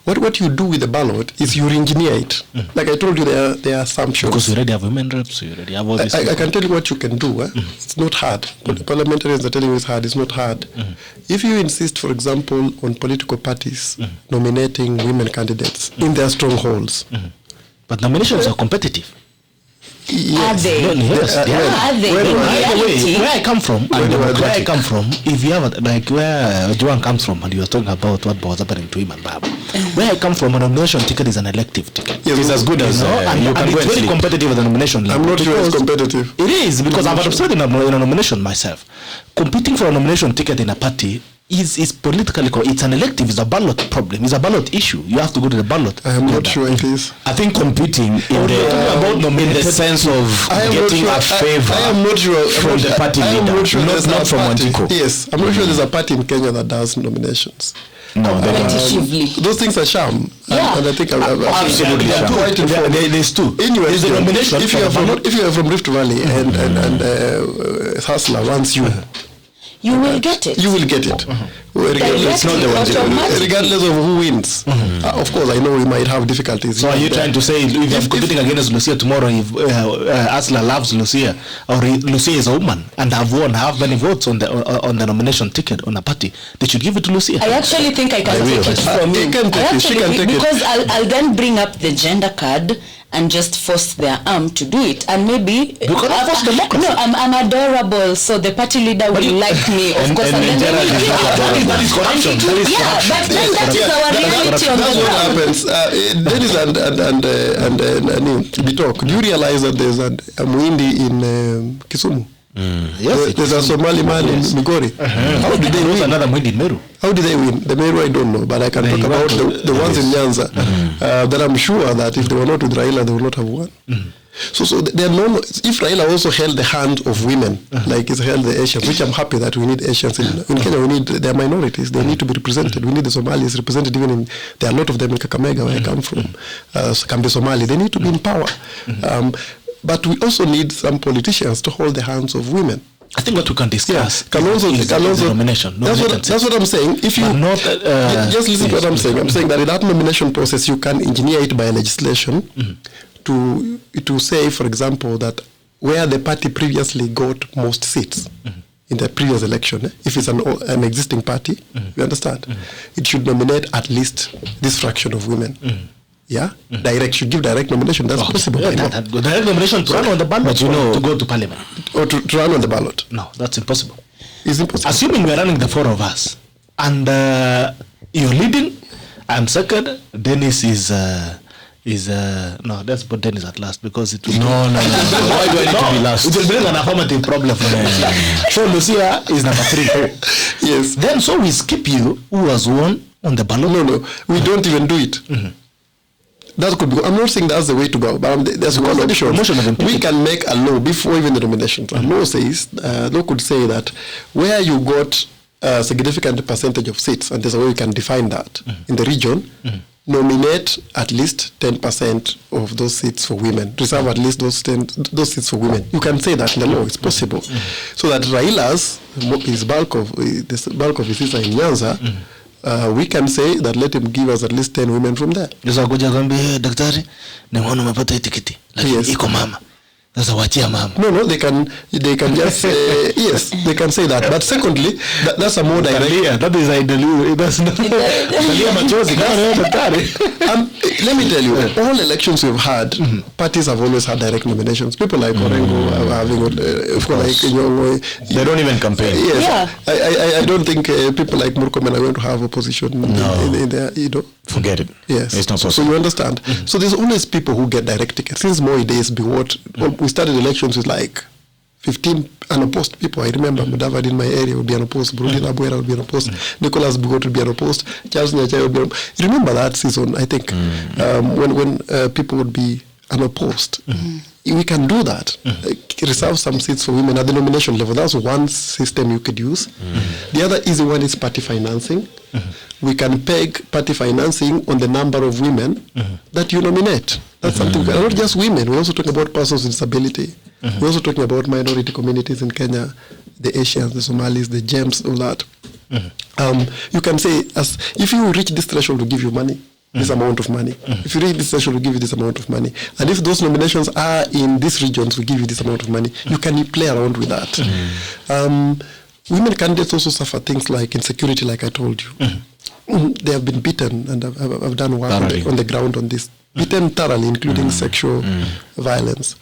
What you do with the ballot is you re-engineer it. Like I told you, there are assumptions. Because you already have women reps, you already have all this. I can tell you what you can do. It's not hard. Parliamentarians are telling you it's hard. It's not hard. If you insist, for example, on political parties nominating women candidates in their strongholds. But nominations are competitive. Yes. Are they? Where I come from, if you have like where Joan comes from, and you were talking about what was happening to him and Baba. Where I come from, a nomination ticket is an elective ticket. Yes, it's as good as and it's very competitive at the nomination level. I'm not sure it's competitive. It is, because I've observed in a nomination myself. Competing for a nomination ticket in a party is politically, it's an elective, it's a ballot problem, it's a ballot issue. You have to go to the ballot. I am not sure it is. I think competing in the sense of getting a favor. I am not sure from the party leader, not from Wanjiku. Yes, I'm not sure there's a party in Kenya that does nominations. No, those things are sham. Yeah. And I think absolutely sham. There's two. Anyway, there's a nomination. If you are from Rift Valley and Hustler wants you. You will get it. You will get it. Regardless of who wins. Of course, I know we might have difficulties. So are you trying to say if you're competing against Lucia tomorrow, if Asla loves Lucia, or Lucia is a woman and have many votes on the nomination ticket on a party, they should give it to Lucia? I actually think I can take it from you. Because I'll then bring up the gender card and just force their arm to do it, and maybe force democracy. No, I'm adorable, so the party leader will like me, of course, and then that is corruption. Yeah, but then that is our reality on the ground. That's what happens. And Bitok, do you realize that there's a Mwindi in Kisumu? Yes, there's a Somali man in Migori. How did they win? Another Mwindi in Meru. How did they win? The Meru I don't know, but I can talk about the ones in Nyanza. That I'm sure that if they were not with Raila, they would not have won. So there are no. If Raila also held the hand of women, like he's held the Asians, which I'm happy that we need Asians in Kenya. We need their minorities. They need to be represented. We need the Somalis represented. Even in there are a lot of them in Kakamega, where I come from. Kambi Somali. They need to be in power. But we also need some politicians to hold the hands of women. I think what we can discuss is the nomination. That's what I'm saying. If you just listen to what I'm saying. I'm saying that in that nomination process, you can engineer it by legislation to say, for example, that where the party previously got most seats in the previous election, if it's an existing party, you understand, it should nominate at least this fraction of women. Yeah, should give direct nomination. That's possible. Direct nomination to run on the ballot, to go to parliament, or to run on the ballot. No, that's impossible. It's impossible. Assuming we are running the four of us, and you're leading, I'm second. Dennis is no. Let's put Dennis at last because it will. No. Why do I need to be last? It will bring an affirmative problem for me. So Lucia is number 3. Yes. Then so we skip you, who was won on the ballot. No, we don't even do it. That could be. I'm not saying that's the way to go, but there's one option. We can make a law before even the nominations. A law says, law could say that where you got a significant percentage of seats, and there's a way you can define that in the region, nominate at least 10% of those seats for women. Reserve at least those seats for women. You can say that in the law. It's possible. So that Raila's bulk of his seats are in Nyanza. We can say that let him give us at least 10 women from there. Yes. No, they can just yes, they can say that. But secondly, that's a more direct. That is let me tell you, all elections we've had, parties have always had direct nominations. People like Orengo are having, of course, like they don't even campaign. Yes, yeah. I don't think people like Murkomen are going to have opposition in their, Forget it. Yes, it's not possible. So you understand. So there's always people who get direct tickets. Since Moi days, we started elections with like 15 unopposed people. I remember Mudavadi in my area would be unopposed, Brudi Labuera would be unopposed, Nicholas Bugot would be unopposed, Charles Nyachai would be unopposed. Remember that season, I think, when people would be unopposed. We can do that. Reserve some seats for women at the nomination level. That's one system you could use. The other easy one is party financing. We can peg party financing on the number of women that you nominate. That's something. Not just women. We're also talking about persons with disability. We're also talking about minority communities in Kenya, the Asians, the Somalis, the Gems, all that. You can say, if you reach this threshold, we'll give you money. this amount of money. If you read this session, we'll give you this amount of money. And if those nominations are in these regions, we give you this amount of money. You can play around with that. Women candidates also suffer things like insecurity, like I told you. They have been beaten, and I've done work on the ground on this. Beaten thoroughly, including sexual violence.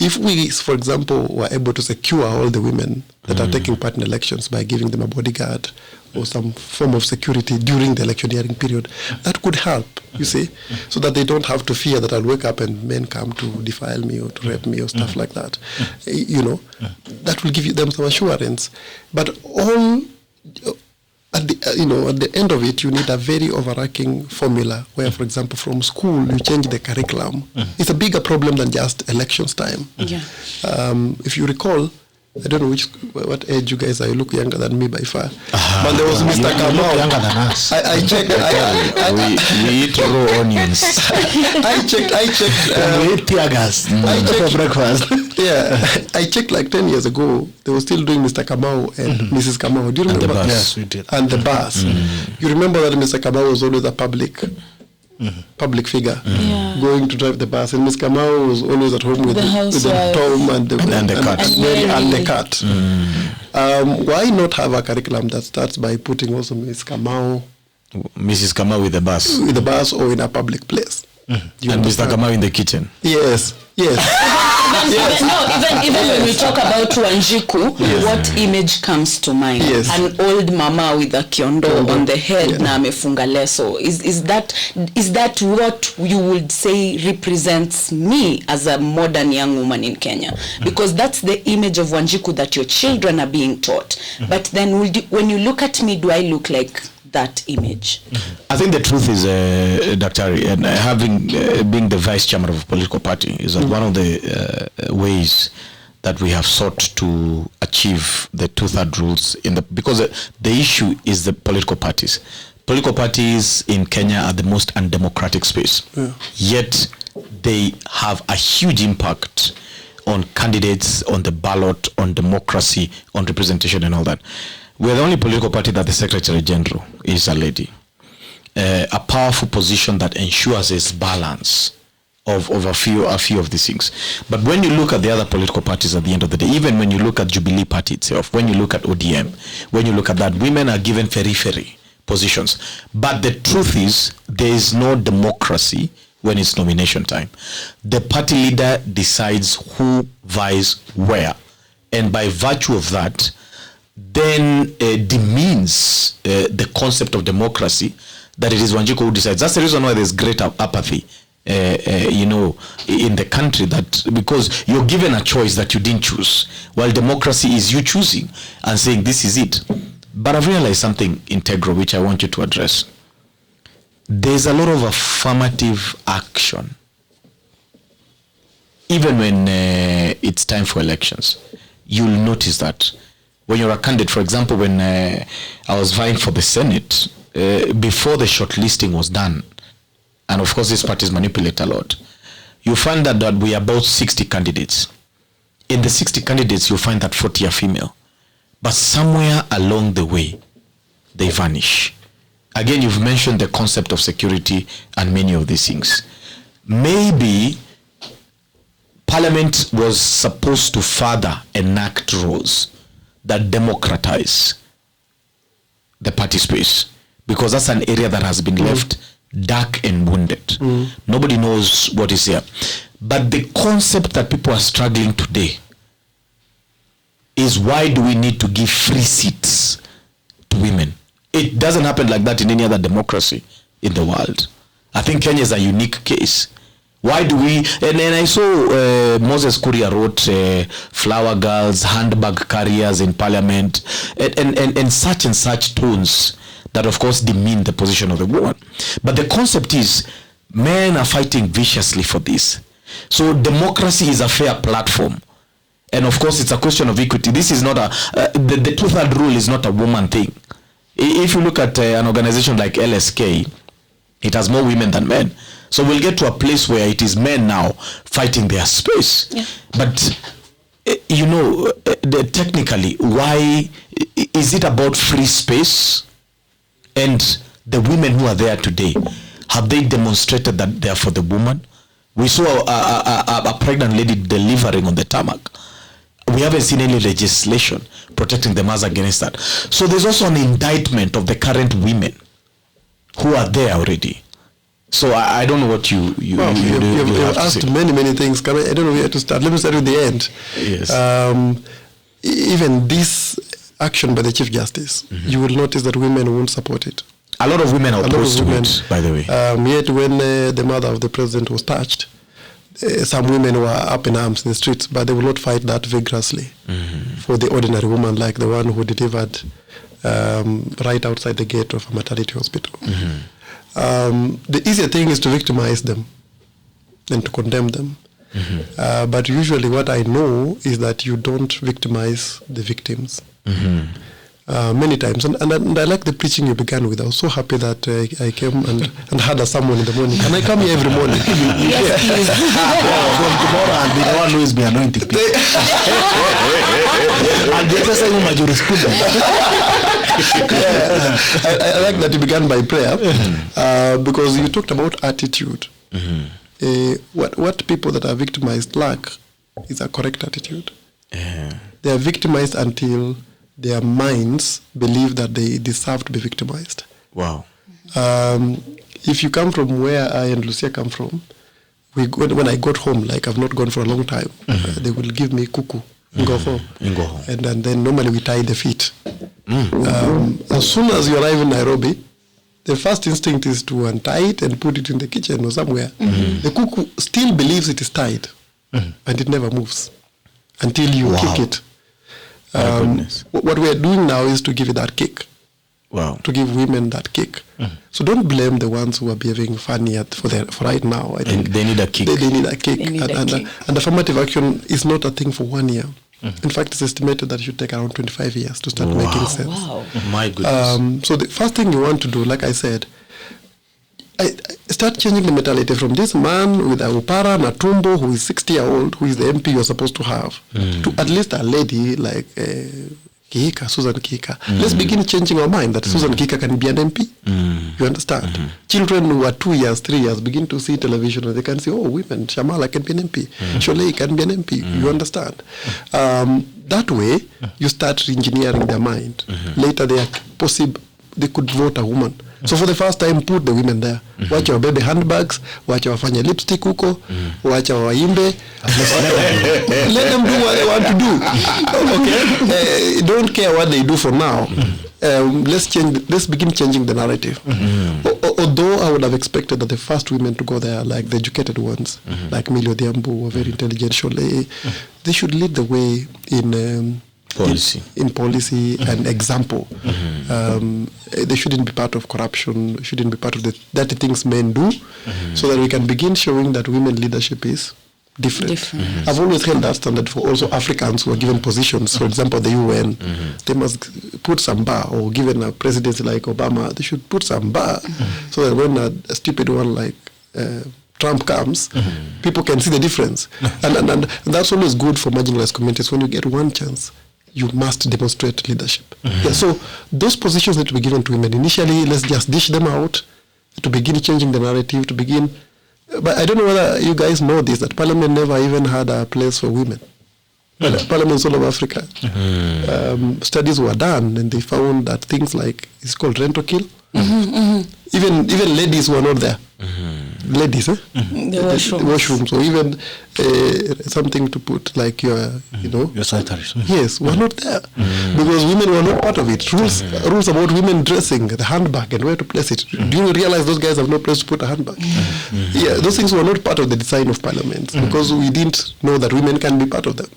If we, for example, were able to secure all the women that are taking part in elections by giving them a bodyguard or some form of security during the electioneering period, that could help, you see, so that they don't have to fear that I'll wake up and men come to defile me or to rape me or stuff like that. You know, that will give them some assurance. But all... at the end of it, you need a very overarching formula where, for example, from school, you change the curriculum. It's a bigger problem than just elections time. If you recall, I don't know what age you guys are. You look younger than me by far. But there was Mr. Kamau. Younger than us. I checked. We eat raw onions. I checked. We eat tear gas for breakfast. Yeah, I checked like 10 years ago. They were still doing Mr. Kamau and Mrs. Kamau. Do you remember? And the bus. Yes, we did. And the bus. You remember that Mr. Kamau was always a public figure going to drive the bus, and Ms. Kamau was always at home with the Tom and the cat. Why not have a curriculum that starts by putting also Mrs. Kamau with the bus? With the bus or in a public place. And Mr. Kamau in the kitchen. Yes. Even when we talk about Wanjiku, what image comes to mind? An old mama with a kiondo on the head na amefunga leso. Is that what you would say represents me as a modern young woman in Kenya? Because that's the image of Wanjiku that your children are being taught. But then when you look at me, do I look like that image? I think the truth is, Dr. and having being the vice chairman of a political party is that one of the ways that we have sought to achieve the 2/3 rules because the issue is the political parties. Political parties in Kenya are the most undemocratic space. Yet they have a huge impact on candidates, on the ballot, on democracy, on representation and all that. We're the only political party that the Secretary General is a lady. A powerful position that ensures its balance of a few of these things. But when you look at the other political parties at the end of the day, even when you look at Jubilee Party itself, when you look at ODM, when you look at that, women are given very positions. But the truth is, there is no democracy when it's nomination time. The party leader decides who vies where. And by virtue of that, then demeans the concept of democracy, that it is Wanjiku who decides. That's the reason why there's great apathy, in the country, that because you're given a choice that you didn't choose, while democracy is you choosing and saying this is it. But I've realized something integral which I want you to address. There's a lot of affirmative action, even when it's time for elections. You'll notice that when you're a candidate, for example, when I was vying for the Senate, before the shortlisting was done, and of course these parties manipulate a lot, you find that we are about 60 candidates. In the 60 candidates, you'll find that 40 are female. But somewhere along the way, they vanish. Again, you've mentioned the concept of security and many of these things. Maybe Parliament was supposed to further enact rules that democratize the party space, because that's an area that has been left dark and wounded. Nobody knows what is here. But the concept that people are struggling today is, why do we need to give free seats to women? It doesn't happen like that in any other democracy in the world. I think Kenya is a unique case. Why do we, and I saw Moses Kuria wrote flower girls, handbag carriers in parliament, and such tones that of course demean the position of the woman. But the concept is, men are fighting viciously for this. So democracy is a fair platform. And of course it's a question of equity. This is not the 2/3 rule is not a woman thing. If you look at an organization like LSK, it has more women than men. So we'll get to a place where it is men now fighting their space. Yeah. But, technically, why is it about free space and the women who are there today, have they demonstrated that they are for the woman? We saw a pregnant lady delivering on the tarmac. We haven't seen any legislation protecting them as against that. So there's also an indictment of the current women who are there already. So I don't know what you have asked many things. I don't know where to start. Let me start with the end. Yes. Even this action by the Chief Justice, you will notice that women won't support it. A lot of women are opposed to it, by the way. Yet when the mother of the president was touched, some women were up in arms in the streets, but they will not fight that vigorously for the ordinary woman like the one who delivered right outside the gate of a maternity hospital. The easier thing is to victimize them than to condemn them. But usually what I know is that you don't victimize the victims. Many times, and I like the preaching you began with. I was so happy that I came and had a sermon in the morning. Can I come here every morning? Yes, please. From tomorrow I'll be the one who is be anointing people. I'll be exercising my jurisprudence. I like that you began by prayer because you talked about attitude. What people that are victimized lack is a correct attitude. They are victimized until their minds believe that they deserve to be victimized. Wow. If you come from where I and Lucia come from, when I got home, like I've not gone for a long time, they will give me kuku, ngoho. And then normally we tie the feet. As soon as you arrive in Nairobi, the first instinct is to untie it and put it in the kitchen or somewhere. The kuku still believes it is tied, and it never moves until you kick it. What we are doing now is to give it that kick. Wow. To give women that kick. So don't blame the ones who are behaving funny for right now. I think they need a kick. They need a kick. And affirmative action is not a thing for 1 year. In fact, it's estimated that it should take around 25 years to start making sense. Wow. My goodness. So the first thing you want to do, like I said, I start changing the mentality from this man with a upara Natumbo who is 60-year-old, who is the MP you're supposed to have, to at least a lady like Susan Kihika. Let's begin changing our mind that Susan Kihika can be an MP. You understand? Children who are 2 years, 3 years begin to see television and they can say, oh, women, Shamala can be an MP. Sholei can be an MP. You understand? That way, you start re-engineering their mind. Later, they could vote a woman. So for the first time, put the women there. Wacha wabebe handbags, wacha wafanye lipstick huko, wacha waimbe. Let them do what they want to do. Okay? Don't care what they do for now. Let's begin changing the narrative. Although I would have expected that the first women to go there, like the educated ones, like Millie Odhiambo, were very intelligent, Sholei, they should lead the way in policy and example. They shouldn't be part of corruption, shouldn't be part of the dirty things men do, so that we can begin showing that women leadership is different. I've always held that standard for also Africans who are given positions, for example, the UN. They must put some bar, or given a presidency like Obama, they should put some bar, so that when a stupid one like Trump comes, people can see the difference. And that's always good for marginalized communities. When you get one chance, you must demonstrate leadership. So those positions need to be given to women. Initially, let's just dish them out to begin changing the narrative, to begin. But I don't know whether you guys know this, that Parliament never even had a place for women. Parliaments all over Africa. Studies were done and they found that things like, it's called rent or kill. Even ladies were not there. Ladies, the washrooms, or even something to put like your sanitaries. Yes, were not there because women were not part of it. Rules about women dressing, the handbag, and where to place it. Do you realize those guys have no place to put a handbag? Yeah, those things were not part of the design of parliaments because we didn't know that women can be part of them.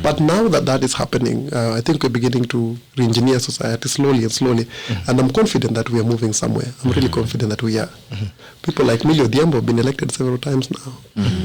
But now that is happening, I think we're beginning to re-engineer society slowly and slowly, and I'm confident that we are moving somewhere. I'm really confident that we are. People like Millie Odhiambo have been elected several times now.